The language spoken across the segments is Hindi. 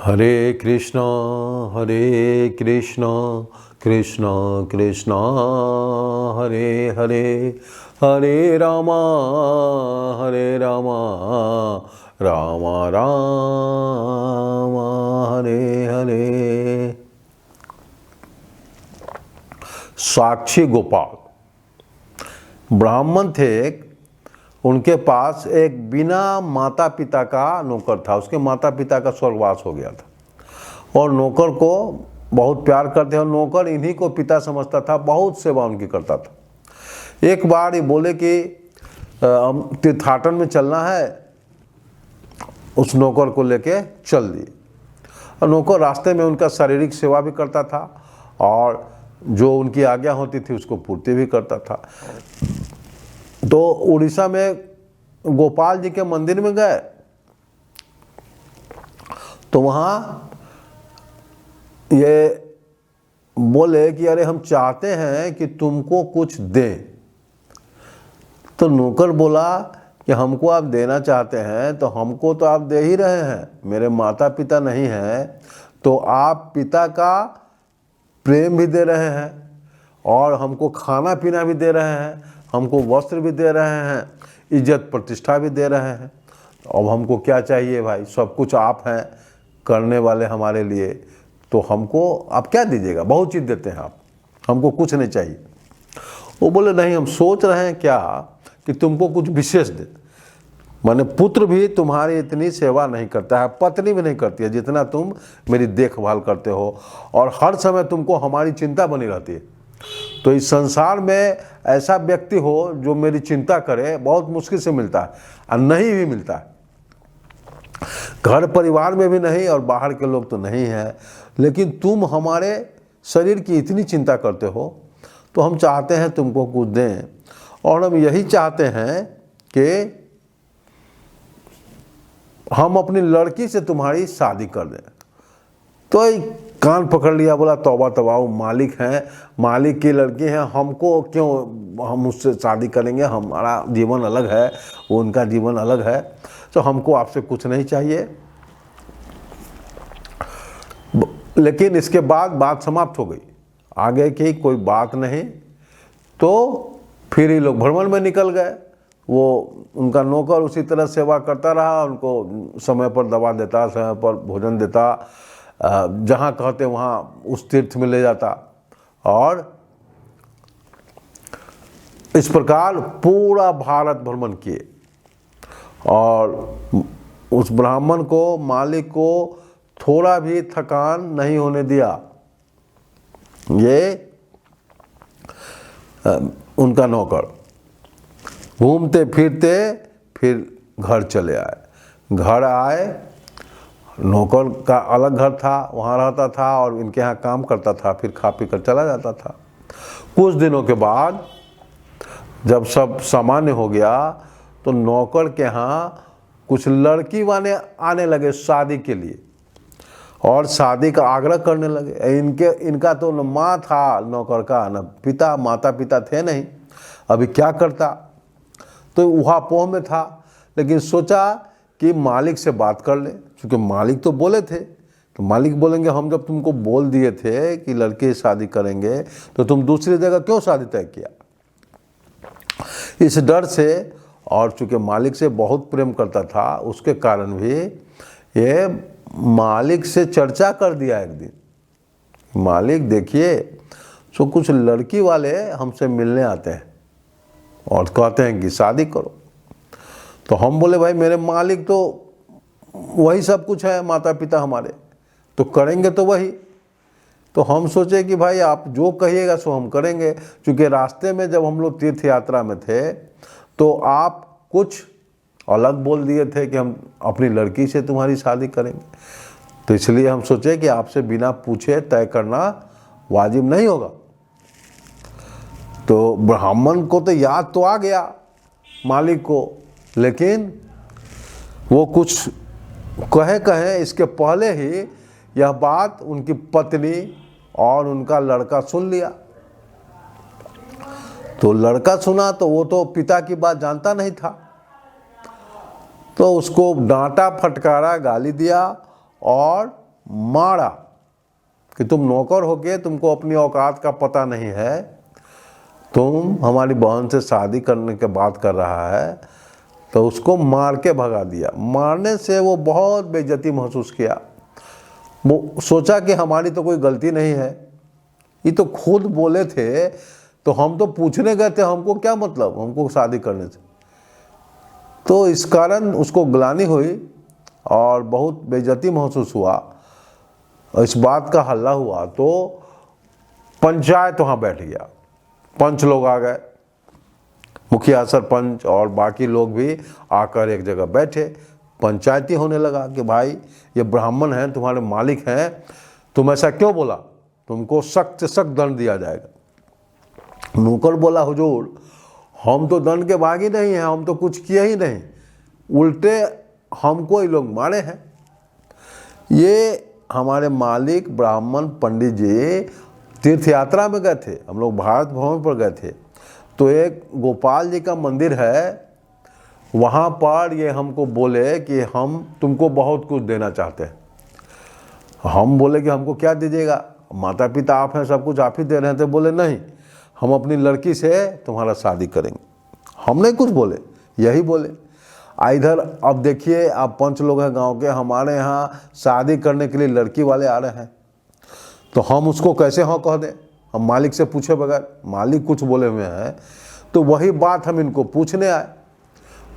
हरे कृष्णा कृष्ण कृष्ण हरे हरे, हरे रामा राम राम हरे हरे। साक्षी गोपाल ब्राह्मण थे। उनके पास एक बिना माता पिता का नौकर था। उसके माता पिता का स्वर्गवास हो गया था और नौकर को बहुत प्यार करते हैं और नौकर इन्हीं को पिता समझता था। बहुत सेवा उनकी करता था। एक बार ये बोले कि हम तीर्थाटन में चलना है। उस नौकर को लेके चल दिए और नौकर रास्ते में उनका शारीरिक सेवा भी करता था और जो उनकी आज्ञा होती थी उसको पूर्ति भी करता था। तो उड़ीसा में गोपाल जी के मंदिर में गए तो वहाँ ये बोले कि अरे हम चाहते हैं कि तुमको कुछ दें। तो नौकर बोला कि हमको आप देना चाहते हैं तो हमको तो आप दे ही रहे हैं, मेरे माता पिता नहीं हैं तो आप पिता का प्रेम भी दे रहे हैं और हमको खाना पीना भी दे रहे हैं, हमको वस्त्र भी दे रहे हैं, इज्जत प्रतिष्ठा भी दे रहे हैं। अब हमको क्या चाहिए भाई, सब कुछ आप हैं करने वाले हमारे लिए, तो हमको आप क्या दीजिएगा? बहुत चीज़ देते हैं आप, हमको कुछ नहीं चाहिए। वो बोले नहीं, हम सोच रहे हैं क्या कि तुमको कुछ विशेष दे। माने पुत्र भी तुम्हारी इतनी सेवा नहीं करता है, पत्नी भी नहीं करती है जितना तुम मेरी देखभाल करते हो और हर समय तुमको हमारी चिंता बनी रहती है। तो इस संसार में ऐसा व्यक्ति हो जो मेरी चिंता करे बहुत मुश्किल से मिलता है और नहीं भी मिलता है। घर परिवार में भी नहीं और बाहर के लोग तो नहीं है, लेकिन तुम हमारे शरीर की इतनी चिंता करते हो तो हम चाहते हैं तुमको कुछ दें और हम यही चाहते हैं कि हम अपनी लड़की से तुम्हारी शादी कर दें। तो कान पकड़ लिया, बोला तौबा तौबा, वो मालिक हैं, मालिक की लड़की हैं, हमको क्यों, हम उससे शादी करेंगे? हमारा जीवन अलग है, वो उनका जीवन अलग है, तो हमको आपसे कुछ नहीं चाहिए। लेकिन इसके बाद बात समाप्त हो गई, आगे की कोई बात नहीं। तो फिर ये लोग भ्रमण में निकल गए। वो उनका नौकर उसी तरह सेवा करता रहा, उनको समय पर दवा देता, समय पर भोजन देता, जहाँ कहते वहाँ उस तीर्थ में ले जाता और इस प्रकार पूरा भारत भ्रमण किए। और उस ब्राह्मण को, मालिक को थोड़ा भी थकान नहीं होने दिया। ये उनका नौकर घूमते फिरते फिर घर चले आए। घर आए, नौकर का अलग घर था, वहाँ रहता था और इनके यहाँ काम करता था, फिर खा पी कर चला जाता था। कुछ दिनों के बाद जब सब सामान्य हो गया तो नौकर के यहाँ कुछ लड़की वाले आने लगे शादी के लिए और शादी का आग्रह करने लगे। इनका तो न माँ था नौकर का, न पिता, माता पिता थे नहीं, अभी क्या करता। तो उहापोह में था, लेकिन सोचा कि मालिक से बात कर ले, क्योंकि मालिक तो बोले थे। तो मालिक बोलेंगे हम जब तुमको बोल दिए थे कि लड़के से शादी करेंगे तो तुम दूसरी जगह क्यों शादी तय किया? इस डर से, और चूंकि मालिक से बहुत प्रेम करता था उसके कारण भी ये मालिक से चर्चा कर दिया एक दिन। मालिक देखिए, सो कुछ लड़की वाले हमसे मिलने आते हैं और कहते हैं कि शादी करो। तो हम बोले भाई मेरे मालिक तो वही सब कुछ है, माता पिता हमारे, तो करेंगे तो वही। तो हम सोचे कि भाई आप जो कहिएगा सो हम करेंगे, क्योंकि रास्ते में जब हम लोग तीर्थ यात्रा में थे तो आप कुछ अलग बोल दिए थे कि हम अपनी लड़की से तुम्हारी शादी करेंगे। तो इसलिए हम सोचे कि आपसे बिना पूछे तय करना वाजिब नहीं होगा। तो ब्राह्मण को तो याद तो आ गया मालिक को, लेकिन वो कुछ कहे इसके पहले ही यह बात उनकी पत्नी और उनका लड़का सुन लिया। तो लड़का सुना तो वो तो पिता की बात जानता नहीं था, तो उसको डांटा, फटकारा, गाली दिया और मारा कि तुम नौकर होके तुमको अपनी औकात का पता नहीं है, तुम हमारी बहन से शादी करने के बात कर रहा है, तो उसको मार के भगा दिया। मारने से वो बहुत बेइज्जती महसूस किया। वो सोचा कि हमारी तो कोई गलती नहीं है, ये तो खुद बोले थे, तो हम तो पूछने गए थे, हमको क्या मतलब हमको शादी करने से। तो इस कारण उसको ग्लानि हुई और बहुत बेइज्जती महसूस हुआ। इस बात का हल्ला हुआ तो पंचायत वहाँ बैठ गया, पंच लोग आ गए, मुखिया सरपंच और बाकी लोग भी आकर एक जगह बैठे। पंचायती होने लगा कि भाई ये ब्राह्मण हैं, तुम्हारे मालिक हैं, तुम ऐसा क्यों बोला, तुमको सख्त से सख्त दंड दिया जाएगा। नौकर बोला हुजूर हम तो दंड के भागी नहीं हैं, हम तो कुछ किए ही नहीं, उल्टे हमको ये लोग मारे हैं। ये हमारे मालिक ब्राह्मण पंडित जी तीर्थ यात्रा में गए थे, हम लोग भारत भवन पर गए थे, तो एक गोपाल जी का मंदिर है, वहाँ पर ये हमको बोले कि हम तुमको बहुत कुछ देना चाहते हैं। हम बोले कि हमको क्या दीजिएगा, माता पिता आप हैं, सब कुछ आप ही दे रहे हैं। तो बोले नहीं, हम अपनी लड़की से तुम्हारा शादी करेंगे। हम नहीं कुछ बोले, यही बोले। इधर अब देखिए, आप पंच लोग हैं गांव के, हमारे यहाँ शादी करने के लिए लड़की वाले आ रहे हैं, तो हम उसको कैसे हाँ कह दें, हम मालिक से पूछे बगैर। मालिक कुछ बोले हुए हैं, तो वही बात हम इनको पूछने आए,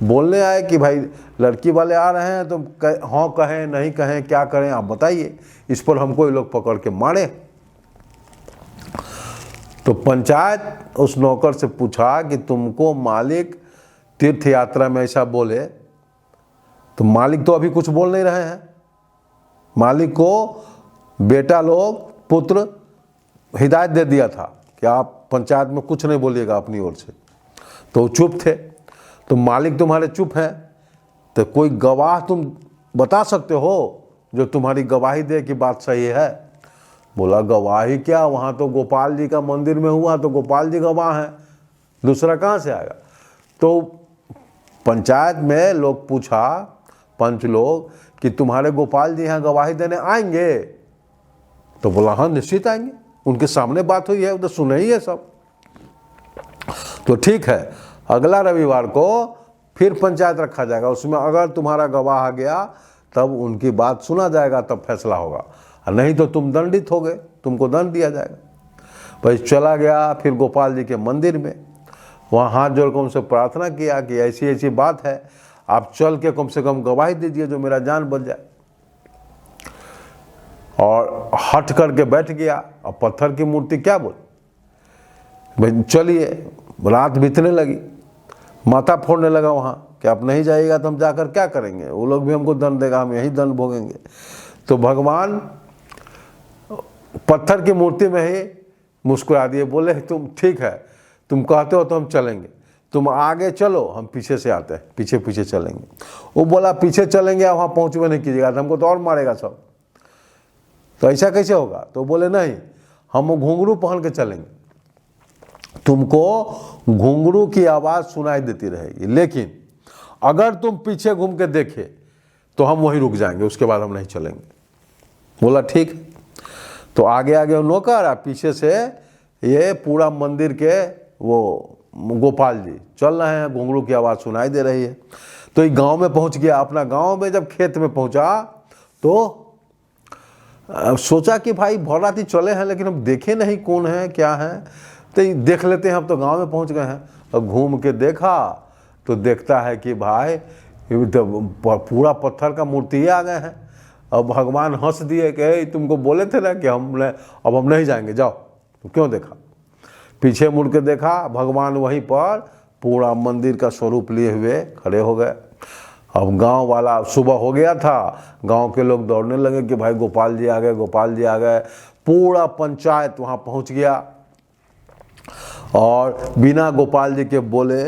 बोलने आए कि भाई लड़की वाले आ रहे हैं, तो हाँ कहें नहीं कहें, क्या करें आप बताइए। इस पर हमको ये लोग पकड़ के मारे। तो पंचायत उस नौकर से पूछा कि तुमको मालिक तीर्थ यात्रा में ऐसा बोले, तो मालिक तो अभी कुछ बोल नहीं रहे हैं। मालिक को बेटा लोग, पुत्र हिदायत दे दिया था कि आप पंचायत में कुछ नहीं बोलिएगा अपनी ओर से, तो चुप थे। तो मालिक तुम्हारे चुप हैं, तो कोई गवाह तुम बता सकते हो जो तुम्हारी गवाही दे कि बात सही है। बोला गवाही क्या, वहाँ तो गोपाल जी का मंदिर में हुआ, तो गोपाल जी गवाह हैं, दूसरा कहाँ से आएगा। तो पंचायत में लोग पूछा, पंच लोग, कि तुम्हारे गोपाल जी यहाँ गवाही देने आएंगे। तो बोला हाँ निश्चित आएंगे, उनके सामने बात हुई है, उधर सुने ही है सब। तो ठीक है, अगला रविवार को फिर पंचायत रखा जाएगा, उसमें अगर तुम्हारा गवाह आ गया तब उनकी बात सुना जाएगा, तब फैसला होगा, और नहीं तो तुम दंडित हो गए, तुमको दंड दिया जाएगा। भाई चला गया फिर गोपाल जी के मंदिर में, वहाँ हाथ जोड़ कर उनसे प्रार्थना किया कि ऐसी ऐसी बात है, आप चल के कम से कम गवाही दीजिए जो मेरा जान बच जाए। और हट करके बैठ गया, और पत्थर की मूर्ति क्या बोल, भाई चलिए। रात बीतने लगी, माथा फोड़ने लगा वहाँ कि आप नहीं जाइएगा तो हम जाकर क्या करेंगे, वो लोग भी हमको दंड देगा, हम यही दंड भोगेंगे। तो भगवान पत्थर की मूर्ति में ही मुस्कुरा दिए, बोले तुम ठीक है, तुम कहते हो तो हम चलेंगे, तुम आगे चलो, हम पीछे से आते हैं, पीछे पीछे चलेंगे। वो बोला पीछे चलेंगे, वहाँ पहुँचवे नहीं कीजिएगा, तो हमको तो और मारेगा सब, तो ऐसा कैसे होगा। तो बोले नहीं, हम घुंघरू पहन के चलेंगे, तुमको घुंघरू की आवाज़ सुनाई देती रहेगी, लेकिन अगर तुम पीछे घूम के देखे तो हम वहीं रुक जाएंगे, उसके बाद हम नहीं चलेंगे। बोला ठीक। तो आगे आगे नौकर, पीछे से ये पूरा मंदिर के वो गोपाल जी चल रहे हैं, घुंघरू की आवाज़ सुनाई दे रही है। तो ये गांव में पहुंच गया। अपना गांव में जब खेत में पहुंचा तो सोचा कि भाई भौराती चले हैं, लेकिन हम देखे नहीं कौन है क्या है, तो देख लेते हैं, हम तो गांव में पहुंच गए हैं। अब घूम के देखा तो देखता है कि भाई तो पूरा पत्थर का मूर्ति आ गए हैं। अब भगवान हंस दिए कि तुमको बोले थे ना कि अब हम नहीं जाएंगे, जाओ। तो क्यों देखा, पीछे मुड़ के देखा, भगवान वहीं पर पूरा मंदिर का स्वरूप लिए हुए खड़े हो गए। अब गांव वाला, सुबह हो गया था, गांव के लोग दौड़ने लगे कि भाई गोपाल जी आ गए, गोपाल जी आ गए। पूरा पंचायत वहां पहुंच गया, और बिना गोपाल जी के बोले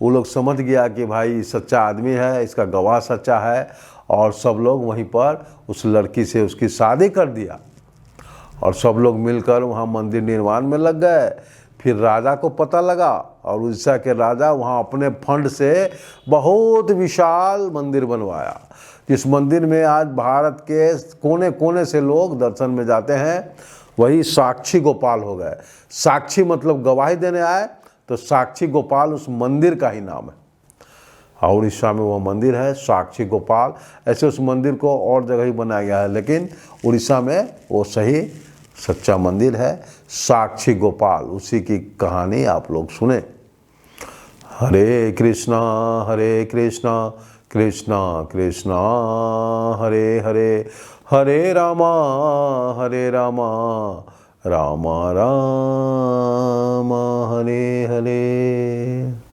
वो लोग समझ गया कि भाई सच्चा आदमी है, इसका गवाह सच्चा है, और सब लोग वहीं पर उस लड़की से उसकी शादी कर दिया। और सब लोग मिलकर वहाँ मंदिर निर्माण में लग गए। फिर राजा को पता लगा, और उड़ीसा के राजा वहाँ अपने फंड से बहुत विशाल मंदिर बनवाया। जिस मंदिर में आज भारत के कोने कोने से लोग दर्शन में जाते हैं, वही साक्षी गोपाल हो गए। साक्षी मतलब गवाही देने आए, तो साक्षी गोपाल उस मंदिर का ही नाम है। और उड़ीसा में वो मंदिर है साक्षी गोपाल। ऐसे उस मंदिर को और जगह ही बनाया गया है, लेकिन उड़ीसा में वो सही सच्चा मंदिर है साक्षी गोपाल। उसी की कहानी आप लोग सुने। हरे कृष्णा कृष्णा कृष्णा हरे हरे, हरे रामा रामा राम हरे हरे।